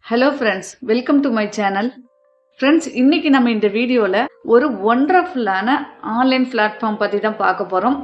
Hello friends, welcome to my channel. Friends, இன்னைக்கு நம்ம இந்த வீடியோவில் ஒரு ஒண்டர்ஃபுல்லான ஆன்லைன் பிளாட்ஃபார்ம் பற்றி தான் பார்க்க போகிறோம்.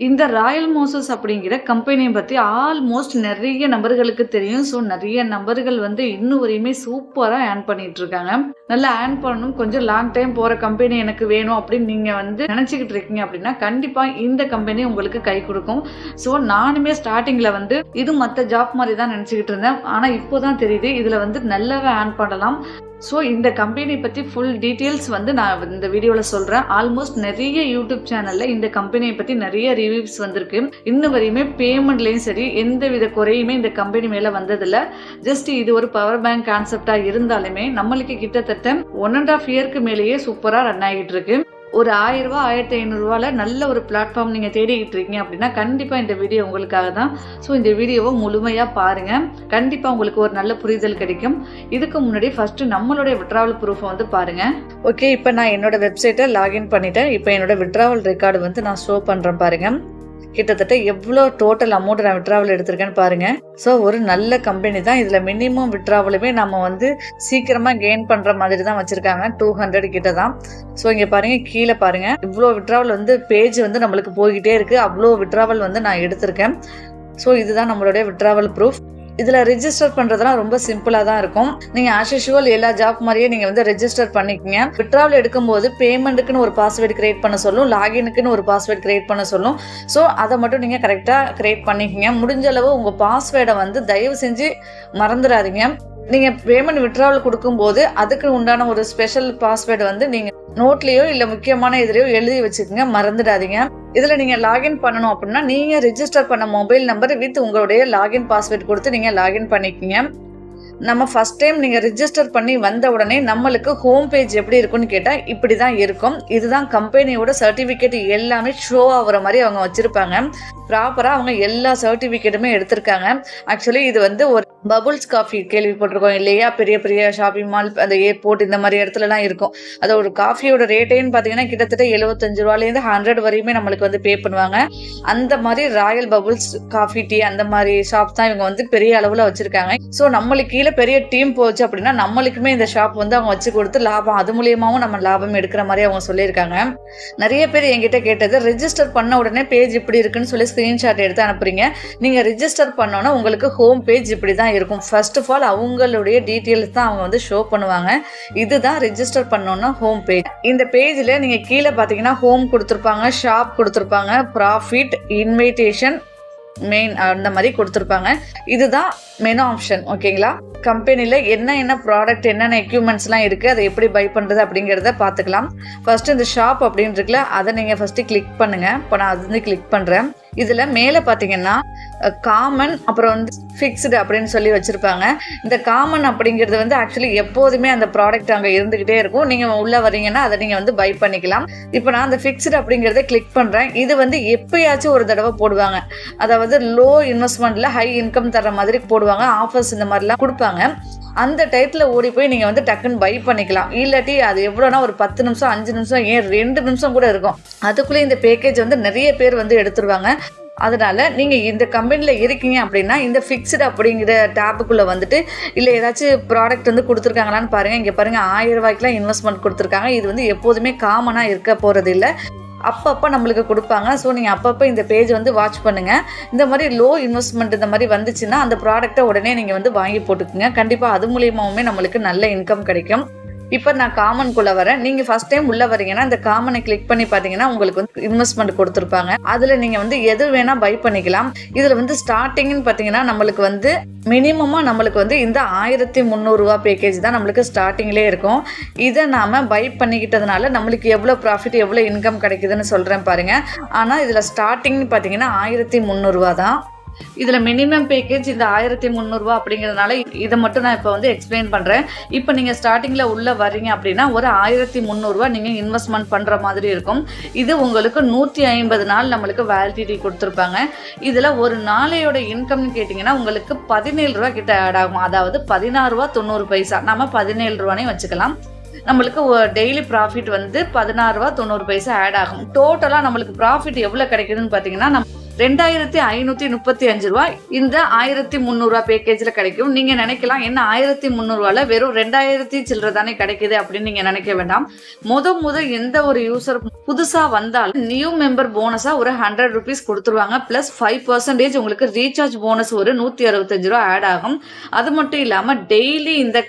இந்த ராயல் மோசஸ் அப்படிங்கிற கம்பெனியை பற்றி ஆல்மோஸ்ட் நிறைய நபர்களுக்கு தெரியும். ஸோ நிறைய நபர்கள் இன்னும் வரையுமே சூப்பராக ஏர்ன் பண்ணிட்டு இருக்காங்க. நல்லா ஏர்ன் பண்ணணும், கொஞ்சம் லாங் டைம் போகிற கம்பெனி எனக்கு வேணும் அப்படின்னு நீங்கள் நினச்சிக்கிட்டு இருக்கீங்க அப்படின்னா கண்டிப்பாக இந்த கம்பெனி உங்களுக்கு கை கொடுக்கும். ஸோ நானுமே ஸ்டார்டிங்கில் இது மற்ற ஜாப் மாதிரி தான் நினச்சிக்கிட்டு இருந்தேன். ஆனால் இப்போ தான் தெரியுது இதில் நல்லாவே ஏர்ன் பண்ணலாம். ஸோ இந்த கம்பெனி பற்றி ஃபுல் டீட்டெயில்ஸ் நான் இந்த வீடியோவில் சொல்கிறேன். ஆல்மோஸ்ட் நிறைய யூடியூப் சேனலில் இந்த கம்பெனியை பற்றி நிறைய ரிவ்யூஸ் வந்திருக்கு. இன்னும் வரையுமே பேமெண்ட்லேயும் சரி எந்த வித குறையுமே இந்த கம்பெனி மேலே வந்ததில்லை. ஜஸ்ட் இது ஒரு பவர் பேங்க் கான்செப்டாக இருந்தாலுமே நம்மளுக்கு கிட்டத்தட்ட 1.5 இயருக்கு மேலேயே சூப்பராக ரன் ஆகிட்டு இருக்கு. ஒரு 1000 ரூபா 1500 ரூபாயில் நல்ல ஒரு பிளாட்ஃபார்ம் நீங்கள் தேடிக்கிட்டு இருக்கீங்க அப்படின்னா கண்டிப்பாக இந்த வீடியோ உங்களுக்காக தான். ஸோ இந்த வீடியோவை முழுமையாக பாருங்கள், கண்டிப்பாக உங்களுக்கு ஒரு நல்ல புரிதல் கிடைக்கும். இதுக்கு முன்னாடி ஃபஸ்ட்டு நம்மளுடைய விட்ராவல் ப்ரூஃபை பாருங்கள். ஓகே, இப்போ நான் என்னோட வெப்சைட்டை லாகின் பண்ணிட்டேன். இப்போ என்னோட விட்ராவல் ரெக்கார்டு நான் ஷோ பண்ணுறேன் பாருங்கள். கிட்டத்தட்ட எவ்வளோ டோட்டல் அமௌண்ட் நான் விட்ராவல் எடுத்திருக்கேன்னு பாருங்கள். ஸோ ஒரு நல்ல கம்பெனி தான். இதில் மினிமம் விட்ராவலுமே நம்ம சீக்கிரமாக கெயின் பண்ணுற மாதிரி தான் வச்சுருக்காங்க. 200 கிட்ட தான். ஸோ இங்கே பாருங்கள், கீழே பாருங்கள், இவ்வளோ விட்ராவல் பேஜ் நம்மளுக்கு போய்கிட்டே இருக்குது. அவ்வளோ விட்ராவல் நான் எடுத்திருக்கேன். ஸோ இதுதான் நம்மளுடைய விட்ராவல் ப்ரூஃப். இதில் ரெஜிஸ்டர் பண்ணுறதுலாம் ரொம்ப சிம்பிளாக தான் இருக்கும். நீங்கள் ஆஸ் யூஷுவல் எல்லா ஜாப் மாதிரியே நீங்கள் ரெஜிஸ்டர் பண்ணிக்கங்க. விட்ராவல் எடுக்கும்போது பேமெண்ட்டுக்குன்னு ஒரு பாஸ்வேர்டு கிரியேட் பண்ண சொல்லும், லாகினுக்குன்னு ஒரு பாஸ்வேர்டு கிரியேட் பண்ண சொல்லும். ஸோ அதை மட்டும் நீங்கள் கரெக்டாக கிரியேட் பண்ணிக்கங்க. முடிஞ்ச அளவு உங்கள் பாஸ்வேர்டை தயவு செஞ்சு மறந்துடாதீங்க. நீங்கள் பேமெண்ட் விட்ராவல் கொடுக்கும்போது அதுக்கு உண்டான ஒரு ஸ்பெஷல் பாஸ்வேர்டு நீங்கள் நோட்லேயோ இல்லை முக்கியமான இதுலையோ எழுதி வச்சுக்கோங்க, மறந்துடாதீங்க. இதில் நீங்கள் லாகின் பண்ணணும் அப்படின்னா நீங்கள் ரெஜிஸ்டர் பண்ண மொபைல் நம்பர் வித் உங்களுடைய லாகின் பாஸ்வேர்டு கொடுத்து நீங்கள் லாகின் பண்ணிக்கோங்க. நம்ம ஃபஸ்ட் டைம் நீங்கள் ரிஜிஸ்டர் பண்ணி வந்த உடனே நம்மளுக்கு ஹோம் பேஜ் எப்படி இருக்குன்னு கேட்டால் இப்படி தான் இருக்கும். இதுதான் கம்பெனியோட சர்டிஃபிகேட் எல்லாமே ஷோ ஆகிற மாதிரி அவங்க வச்சுருப்பாங்க. ப்ராப்பராக அவங்க எல்லா சர்டிஃபிகேட்டுமே எடுத்திருக்காங்க. ஆக்சுவலி இது ஒரு பபுள்ஸ் காஃபி கேள்விப்பட்டிருக்கோம் இல்லையா? பெரிய பெரிய ஷாப்பிங் மால், அந்த ஏர்போர்ட், இந்த மாதிரி இடத்துலலாம் இருக்கும். அது ஒரு காஃபியோட ரேட்டேன்னு பார்த்தீங்கன்னா கிட்டத்தட்ட 75 ரூபாலேருந்து 100 வரையுமே நம்மளுக்கு பே பண்ணுவாங்க. அந்த மாதிரி ராயல் பபுள்ஸ் காஃபி டீ அந்த மாதிரி ஷாப் தான் இவங்க பெரிய அளவில் வச்சுருக்காங்க. ஸோ நம்மளுக்கு கீழே பெரிய டீம் போச்சு அப்படின்னா நம்மளுக்குமே இந்த ஷாப் அவங்க வச்சு கொடுத்து லாபம், அது மூலியமாகவும் நம்ம லாபம் எடுக்கிற மாதிரி அவங்க சொல்லியிருக்காங்க. நிறைய பேர் என்கிட்ட கேட்டது, ரெஜிஸ்டர் பண்ண உடனே பேஜ் இப்படி இருக்குன்னு சொல்லி ஸ்க்ரீன்ஷாட் எடுத்து அனுப்புறீங்க. நீங்கள் ரெஜிஸ்டர் பண்ணோன்னா உங்களுக்கு ஹோம் பேஜ் இப்படி தான் இருக்கும். ஃபர்ஸ்ட் ஆஃப் ஆல் அவங்களுடைய டீட்டெயில்ஸ் தான் அவங்க ஷோ பண்ணுவாங்க. இதுதான் ரெஜிஸ்டர் பண்ணோன்னா ஹோம் பேஜ். இந்த பேஜில் நீங்கள் கீழே பார்த்தீங்கன்னா ஹோம் கொடுத்துருப்பாங்க, ஷாப் கொடுத்துருப்பாங்க, ப்ராஃபிட், இன்விடேஷன், மெயின் அந்த மாதிரி கொடுத்துருப்பாங்க. இதுதான் மெனு ஆப்ஷன். ஓகேங்களா? கம்பெனியில் என்ன ப்ராடக்ட், என்னென்ன எக்யூப்மெண்ட்ஸ்லாம் இருக்குது, அதை எப்படி பை பண்ணுறது அப்படிங்கிறத பார்த்துக்கலாம். ஃபஸ்ட்டு இந்த ஷாப் அப்படின்னு இருக்குல்ல, அதை நீங்கள் ஃபஸ்ட்டு கிளிக் பண்ணுங்கள். இப்போ நான் அது கிளிக் பண்ணுறேன். இதில் மேலே பார்த்தீங்கன்னா காமன், அப்புறம் ஃபிக்ஸ்டு அப்படின்னு சொல்லி வச்சுருப்பாங்க. இந்த காமன் அப்படிங்கிறது ஆக்சுவலி எப்போதுமே அந்த ப்ராடக்ட் அங்கே இருந்துக்கிட்டே இருக்கும். நீங்கள் உள்ளே வரீங்கன்னா அதை நீங்கள் பை பண்ணிக்கலாம். இப்போ நான் அந்த ஃபிக்ஸ்டு அப்படிங்கிறத கிளிக் பண்ணுறேன். இது எப்பயாச்சும் ஒரு தடவை போடுவாங்க. அதாவது லோ இன்வெஸ்ட்மெண்ட்டில் ஹை இன்கம் தர மாதிரி போடுவாங்க. ஆஃபர்ஸ் இந்த மாதிரிலாம் கொடுப்பாங்க. அந்த டயத்தில் ஓடி போய் நீங்கள் டக்குன்னு பை பண்ணிக்கலாம். இல்லாட்டி அது எவ்வளோனா ஒரு 10 நிமிஷம், 5 நிமிஷம், ஏன் 2 நிமிஷம் கூட இருக்கும். அதுக்குள்ளே இந்த பேக்கேஜ் நிறைய பேர் எடுத்துருவாங்க. அதனால நீங்கள் இந்த கம்பெனியில் இருக்கீங்க அப்படின்னா இந்த ஃபிக்ஸ்டு அப்படிங்கிற டேப்புக்குள்ளே இல்லை ஏதாச்சும் ப்ராடக்ட் கொடுத்துருக்காங்களான்னு பாருங்கள். இங்கே பாருங்கள், 1000 ரூபாய்க்குலாம் இன்வெஸ்ட்மெண்ட் கொடுத்துருக்காங்க. இது எப்போதுமே காமனாக இருக்க போகிறது இல்லை, அப்பப்போ நம்மளுக்கு கொடுப்பாங்க. ஸோ நீங்கள் அப்பப்போ இந்த பேஜ் வாட்ச் பண்ணுங்கள். இந்த மாதிரி லோ இன்வெஸ்ட்மெண்ட் இந்த மாதிரி வந்துச்சுன்னா அந்த ப்ராடக்ட்டை உடனே நீங்கள் வாங்கி போட்டுக்குங்க. கண்டிப்பாக அது மூலியமாகவுமே நம்மளுக்கு நல்ல இன்கம் கிடைக்கும். இப்போ நான் காமனுக்குள்ளே வரேன். நீங்கள் ஃபஸ்ட் டைம் உள்ளே வரீங்கன்னா இந்த காமனை கிளிக் பண்ணி பார்த்தீங்கன்னா உங்களுக்கு இன்வெஸ்ட்மெண்ட் கொடுத்துருப்பாங்க. அதில் நீங்கள் எது வேணால் பை பண்ணிக்கலாம். இதில் ஸ்டார்டிங்னு பார்த்தீங்கன்னா நம்மளுக்கு மினிமமாக நம்மளுக்கு இந்த 1300 ரூபா பேக்கேஜ் தான் நம்மளுக்கு ஸ்டார்டிங்லேயே இருக்கும். இதை நாம் பை பண்ணிக்கிட்டதுனால நம்மளுக்கு எவ்வளோ ப்ராஃபிட், எவ்வளோ இன்கம் கிடைக்குதுன்னு சொல்கிறேன் பாருங்கள். ஆனால் இதில் ஸ்டார்டிங்னு பார்த்தீங்கன்னா 1300 ரூபா தான். இதில் மினிமம் பேக்கேஜ் இந்த 1300 ரூபா அப்படிங்கிறதுனால இதை மட்டும் நான் இப்போ எக்ஸ்பிளைன் பண்ணுறேன். இப்போ நீங்கள் ஸ்டார்டிங்கில் உள்ளே வரீங்க அப்படின்னா ஒரு 1300 ரூபா நீங்கள் இன்வெஸ்ட்மெண்ட் பண்ணுற மாதிரி இருக்கும். இது உங்களுக்கு 150 நாள் நம்மளுக்கு வேலிடிட்டி கொடுத்துருப்பாங்க. இதில் ஒரு நாளையோட இன்கம்னு கேட்டிங்கன்னா உங்களுக்கு 17 ரூபா கிட்ட ஆட் ஆகும். அதாவது 16 ரூபா 90 பைசா, நம்ம 17 ரூபானே வச்சுக்கலாம். நம்மளுக்கு டெய்லி ப்ராஃபிட் 16 ரூபா 90 பைசா ஆட் ஆகும். டோட்டலாக நம்மளுக்கு ப்ராஃபிட் எவ்வளோ கிடைக்குதுன்னு பார்த்தீங்கன்னா 2535 ரூபாய் இந்த 1300 ரூபாய் பேக்கேஜ்ல கிடைக்கும். நீங்க நினைக்கலாம் என்ன 1300 ரூபாயில வெறும் 2000 சில்லற தானே கிடைக்குது அப்படின்னு நீங்க நினைக்க வேண்டாம். முத எந்த ஒரு யூசர் புதுசா வந்தாலும் நியூ மெம்பர் போனஸா ஒரு 100 rupees கொடுத்துருவாங்க. பிளஸ் 5% உங்களுக்கு ரீசார்ஜ் போனஸ் ஒரு 165 ரூபாய் ஆட் ஆகும். அது மட்டும் இல்லாம டெய்லி இந்த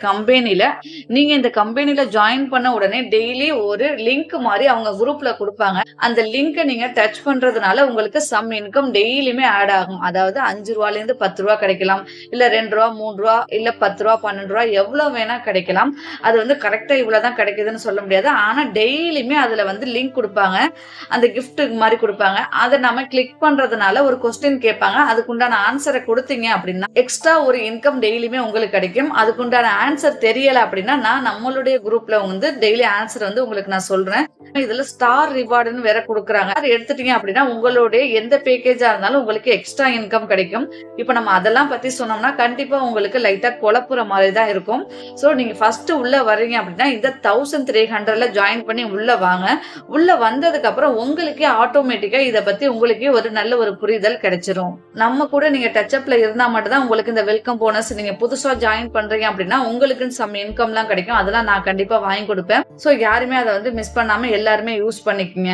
கம்பெனில ஜாயின் பண்ண உடனே டெய்லி ஒரு லிங்க் மாதிரி அவங்க குரூப்ல கொடுப்பாங்க. அந்த லிங்கை நீங்க டச் பண்றதுனால உங்களுக்கு சம் இன்கம் டெய்லியுமே ஆட் ஆகும். அதாவது 5 ரூபாயில இருந்து 10 ரூபாய் கிடைக்கலாம், இல்ல 2 ரூபா 3 ரூபா இல்ல 10 ரூபா 12 ரூபா எவ்வளவு வேணா கிடைக்கலாம். அது வந்து கரெக்டா இவ்வளவுதான் கிடைக்குதுன்னு சொல்ல முடியாது. ஆனா டெய்லியுமே அதுல வந்து லிங்க் கொடுப்பாங்க, அந்த கிஃப்ட் மாதிரி கொடுப்பாங்க. அதை நம்ம கிளிக் பண்றதுனால ஒரு கொஸ்டின் கேட்பாங்க, அதுக்குண்டான ஆன்சரை கொடுத்தீங்க அப்படின்னா எக்ஸ்ட்ரா ஒரு இன்கம் டெய்லியுமே உங்களுக்கு கிடைக்கும். அதுக்குண்டான ஆன்சர் தெரியல அப்படின்னா நான் நம்மளுடைய குரூப்ல வந்து டெய்லி ஆன்சர் வந்து உங்களுக்கு நான் சொல்றேன். இதுல ஸ்டார் ரிவார்டுன்னு வேற கொடுக்குறாங்க. அதை எடுத்துட்டீங்க அப்படின்னா உங்களுடைய எந்த பேக்கேஜா இருந்தாலும் உங்களுக்கு எக்ஸ்ட்ரா இன்கம் கிடைக்கும். இப்ப நம்ம அதெல்லாம் பத்தி சொன்னோம்னா கண்டிப்பா உங்களுக்கு லைட்டா குழப்புற மாதிரி தான் இருக்கும். சோ நீங்க ஃபர்ஸ்ட் உள்ள வர்றீங்க அப்படின்னா இந்த 1300ல ஜாயின் பண்ணி உள்ள வாங்க. உள்ள வந்ததுக்கு அப்புறம் உங்களுக்கே ஆட்டோமேட்டிக்கா இதை பத்தி உங்களுக்கே ஒரு நல்ல ஒரு புரிதல் கிடைச்சிரும். நம்ம கூட நீங்க டச்அப்ல இருந்தா மட்டும் தான் உங்களுக்கு இந்த வெல்கம் போனஸ், நீங்க புதுசா ஜாயின் பண்றீங்க அப்படின்னா உங்களுக்கு சம் இன்கம் எல்லாம் கிடைக்கும். அதெல்லாம் நான் கண்டிப்பா வாங்கி கொடுப்பேன். சோ யாருமே அதை வந்து மிஸ் பண்ணாம எல்லாருமே யூஸ் பண்ணிக்கங்க.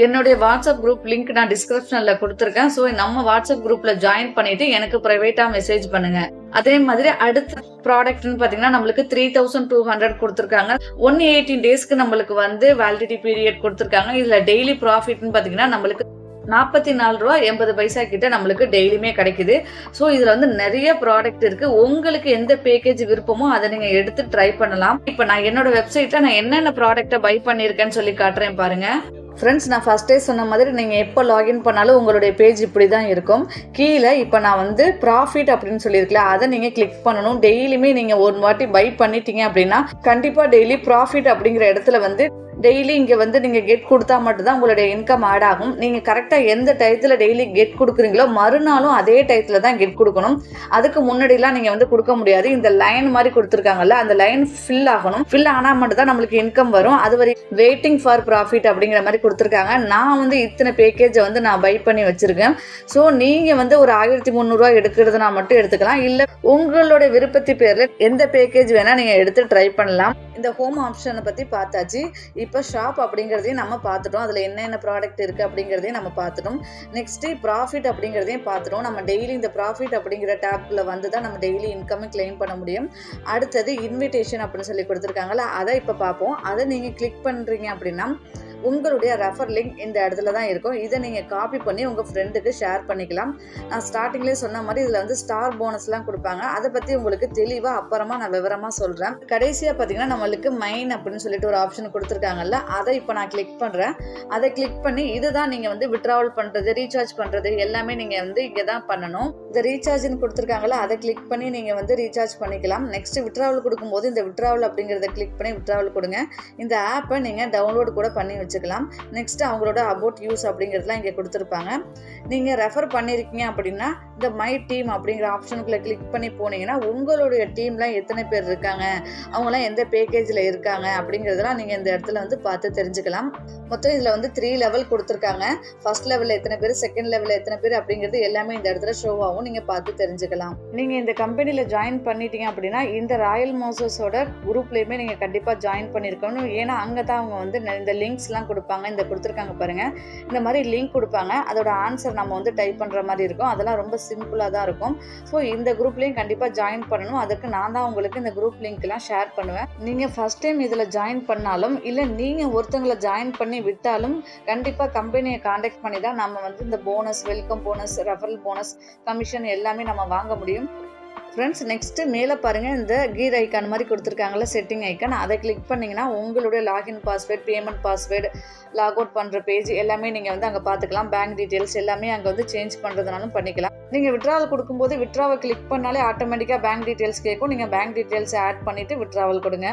என்னுடைய வாட்ஸ்அப் குரூப் லிங்க் நான் டிஸ்கிரிப்ஷன்ல கொடுத்துருக்கேன். ஸோ நம்ம வாட்ஸ்அப் குரூப்ல ஜாயின் பண்ணிட்டு எனக்கு பிரைவேட்டா மெசேஜ் பண்ணுங்க. அதே மாதிரி அடுத்த ப்ராடக்ட்னு பாத்தீங்கன்னா நம்மளுக்கு 3200 கொடுத்துருக்காங்க. 118 டேஸ்க்கு நம்மளுக்கு வந்து வேலிடிட்டி பீரியட் கொடுத்துருக்காங்க. இதுல டெய்லி ப்ராஃபிட்னு பாத்தீங்கன்னா நம்மளுக்கு 44 ரூபா 80 பைசா கிட்ட நம்மளுக்கு டெய்லியுமே கிடைக்குது. ஸோ இதுல வந்து நிறைய ப்ராடக்ட் இருக்கு. உங்களுக்கு எந்த பேக்கேஜ் விருப்பமோ அதை நீங்க எடுத்து ட்ரை பண்ணலாம். இப்ப நான் என்னோட வெப்சைட்ல நான் என்னென்ன ப்ராடக்ட்டை பை பண்ணிருக்கேன்னு சொல்லி காட்டுறேன் பாருங்க. ஃப்ரெண்ட்ஸ், நான் ஃபர்ஸ்டே சொன்ன மாதிரி நீங்கள் எப்போ லாகின் பண்ணாலும் உங்களுடைய பேஜ் இப்படி தான் இருக்கும். கீழே இப்போ நான் வந்து ப்ராஃபிட் அப்படின்னு சொல்லியிருக்கல, அதை நீங்கள் கிளிக் பண்ணணும். டெய்லியுமே நீங்கள் ஒரு வாட்டி பை பண்ணிட்டீங்க அப்படின்னா கண்டிப்பாக டெய்லி ப்ராஃபிட் அப்படிங்கிற இடத்துல வந்து டெய்லி இங்கே வந்து நீங்கள் கெட் கொடுத்தா மட்டும்தான் உங்களுடைய இன்கம் ஆட் ஆகும். நீங்கள் கரெக்டாக எந்த டயத்தில் டெய்லி கெட் கொடுக்குறீங்களோ மறுநாளும் அதே டயத்தில் தான் கெட் கொடுக்கணும். அதுக்கு முன்னாடிலாம் நீங்கள் வந்து கொடுக்க முடியாது. இந்த லைன் மாதிரி கொடுத்துருக்காங்கல்ல, அந்த லைன் ஃபில் ஆகணும். ஃபில் ஆனால் மட்டும் தான் நம்மளுக்கு இன்கம் வரும். அது வரை வெயிட்டிங் ஃபார் ப்ராஃபிட் அப்படிங்கிற மாதிரி கொடுத்துருக்காங்க. நான் வந்து இத்தனை பேக்கேஜை வந்து நான் பை பண்ணி வச்சிருக்கேன். ஸோ நீங்கள் வந்து ஒரு 1300 எடுக்கிறதுனா மட்டும் எடுத்துக்கலாம். இல்லை உங்களோட விருப்பத்தி பேரில் எந்த பேக்கேஜ் வேணால் நீங்கள் எடுத்து ட்ரை பண்ணலாம். இந்த ஹோம் ஆப்ஷனை பற்றி பார்த்தாச்சு. இப்போ ஷாப் அப்படிங்கிறதையும் நம்ம பார்த்துட்டோம். அதில் என்னென்ன ப்ராடக்ட் இருக்குது அப்படிங்கிறதையும் நம்ம பார்த்துட்டோம். நெக்ஸ்ட்டு ப்ராஃபிட் அப்படிங்கிறதையும் பார்த்துட்டோம். நம்ம டெய்லி இந்த ப்ராஃபிட் அப்படிங்கிற டேப்பில் வந்து தான் நம்ம டெய்லி இன்கம்மை கிளைம் பண்ண முடியும். அடுத்தது இன்விடேஷன் அப்படின்னு சொல்லி கொடுத்துருக்காங்களா, அதை இப்போ பார்ப்போம். அதை நீங்கள் கிளிக் பண்ணுறீங்க அப்படின்னா உங்களுடைய ரெஃபர் லிங்க் இந்த இடத்துல தான் இருக்கும். இதை நீங்கள் காப்பி பண்ணி உங்கள் ஃப்ரெண்டுக்கு ஷேர் பண்ணிக்கலாம். நான் ஸ்டார்டிங்லேயே சொன்ன மாதிரி இதில் வந்து ஸ்டார் போனஸ்லாம் கொடுப்பாங்க. அதை பற்றி உங்களுக்கு தெளிவாக அப்புறமா நான் விவரமாக சொல்கிறேன். கடைசியாக பார்த்தீங்கன்னா நம்மளுக்கு மைன் அப்படின்னு சொல்லிட்டு ஒரு ஆப்ஷன் கொடுத்துருக்காங்கல்ல, அதை இப்போ நான் கிளிக் பண்ணுறேன். அதை கிளிக் பண்ணி இதுதான் நீங்கள் வந்து விட்ராவல் பண்ணுறது, ரீசார்ஜ் பண்ணுறது எல்லாமே நீங்கள் வந்து இங்கே தான் பண்ணணும். இந்த ரீசார்ஜ்னு கொடுத்துருக்காங்கல்ல, அதை கிளிக் பண்ணி நீங்கள் வந்து ரீசார்ஜ் பண்ணிக்கலாம். நெக்ஸ்ட் விட்ராவல் கொடுக்கும்போது இந்த விட்ராவல் அப்படிங்கிறத கிளிக் பண்ணி விட்ராவல் கொடுங்க. இந்த ஆப்பை நீங்கள் டவுன்லோட் கூட பண்ணி வச்சுக்கலாம். நெக்ஸ்ட் அவங்களோட அபவுட் யூஸ் அப்படிங்கிறதுலாம் இங்கே கொடுத்துருப்பாங்க. நீங்கள் ரெஃபர் பண்ணியிருக்கீங்க அப்படின்னா இந்த மை டீம் அப்படிங்கிற ஆப்ஷனுக்குள்ள கிளிக் பண்ணி போனீங்கன்னா உங்களுடைய டீம்லாம் எத்தனை பேர் இருக்காங்க, அவங்களாம் எந்த பேக்கேஜில் இருக்காங்க அப்படிங்கிறதெல்லாம் நீங்கள் இந்த இடத்துல வந்து பார்த்து தெரிஞ்சுக்கலாம். மொத்தம் இதில் வந்து 3 லெவல் கொடுத்துருக்காங்க. ஃபர்ஸ்ட் லெவலில் எத்தனை பேர், செகண்ட் லெவலில் எத்தனை பேர் அப்படிங்கிறது எல்லாமே இந்த இடத்துல ஷோ ஆகும். நீங்கள் பார்த்து தெரிஞ்சுக்கலாம். நீங்கள் இந்த கம்பெனியில் ஜாயின் பண்ணிட்டீங்க அப்படின்னா இந்த ராயல் மோசஸோட குரூப்லேயுமே நீங்கள் கண்டிப்பாக ஜாயின் பண்ணியிருக்கணும். ஏன்னா அங்கே தான் அவங்க வந்து இந்த லிங்க்ஸ்லாம் கொடுப்பாங்க. இந்த கொடுத்துருக்காங்க பாருங்க, இந்த மாதிரி லிங்க் கொடுப்பாங்க. அதோட ஆன்சர் நம்ம வந்து டைப் பண்ற மாதிரி இருக்கும். அதெல்லாம் ரொம்ப சிம்பிளா தான் இருக்கும். ஸோ இந்த குரூப்லயும் கண்டிப்பா ஜாயின் பண்ணணும். அதுக்கு நான் தான் உங்களுக்கு இந்த குரூப் லிங்க் எல்லாம் ஷேர் பண்ணுவேன். நீங்க ஃபர்ஸ்ட் டைம் இதுல ஜாயின் பண்ணாலும் இல்ல நீங்க ஒருத்தங்களை ஜாயின் பண்ணி விட்டாலும் கண்டிப்பா கம்பெனியை கான்டாக்ட் பண்ணி தான் நம்ம வந்து இந்த bonus, welcome bonus, referral bonus, commission எல்லாமே நம்ம வாங்க முடியும். ஃப்ரெண்ட்ஸ், நெக்ஸ்ட்டு மேலே பாருங்கள், இந்த கீர் ஐக்கான் மாதிரி கொடுத்துருக்காங்கல்ல செட்டிங் ஐக்கான், அதை கிளிக் பண்ணிங்கன்னா உங்களுடைய login password, payment password, log out பண்ணுற பேஜ் எல்லாமே நீங்கள் வந்து அங்கே பார்த்துக்கலாம். பேங்க் டீட்டெயில்ஸ் எல்லாமே அங்கே வந்து சேஞ்ச் பண்ணுறதுனாலும் பண்ணிக்கலாம். நீங்கள் விட்ராவல் கொடுக்கும்போது விட்ராவல் கிளிக் பண்ணாலே ஆட்டோமேட்டிக்காக பேங்க் டீட்டெயில்ஸ் கேட்கும். நீங்கள் பேங்க் டீட்டெயில்ஸை ஆட் பண்ணிவிட்டு விட்ராவல் கொடுங்க.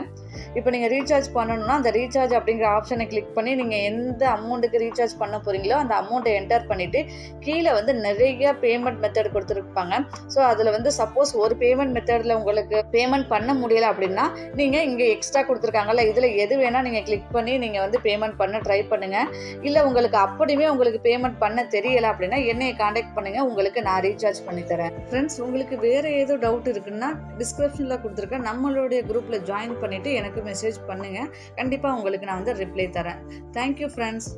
இப்போ நீங்கள் ரீசார்ஜ் பண்ணணும்னா அந்த ரீசார்ஜ் அப்படிங்கிற ஆப்ஷனை கிளிக் பண்ணி நீங்கள் எந்த அமௌண்ட்டுக்கு ரீசார்ஜ் பண்ண போகிறீங்களோ அந்த அமௌண்ட்டை என்டர் பண்ணிவிட்டு கீழே வந்து நிறைய பேமெண்ட் மெத்தட் கொடுத்துருப்பாங்க. ஸோ அதில் வந்து சப்போஸ் ஒரு பேமெண்ட் மெத்தடில் உங்களுக்கு பேமெண்ட் பண்ண முடியலை அப்படின்னா நீங்கள் இங்கே எக்ஸ்ட்ரா கொடுத்துருக்காங்கல்ல, இதில் எது வேணால் நீங்கள் கிளிக் பண்ணி நீங்கள் வந்து பேமெண்ட் பண்ண ட்ரை பண்ணுங்கள். இல்லை உங்களுக்கு அப்படியுமே உங்களுக்கு பேமெண்ட் பண்ண தெரியலை அப்படின்னா என்னையை காண்டாக்ட் பண்ணுங்கள், உங்களுக்கு நான் ரீசார்ஜ் பண்ணி தரேன். ஃப்ரெண்ட்ஸ், உங்களுக்கு வேறு ஏதோ டவுட் இருக்குன்னா டிஸ்கிரிப்ஷனில் கொடுத்துருக்கேன், நம்மளுடைய குரூப்பில் ஜாயின் பண்ணிவிட்டு எனக்கு மெசேஜ் பண்ணுங்கள். கண்டிப்பாக உங்களுக்கு நான் வந்து ரிப்ளை தரேன். Thank you friends.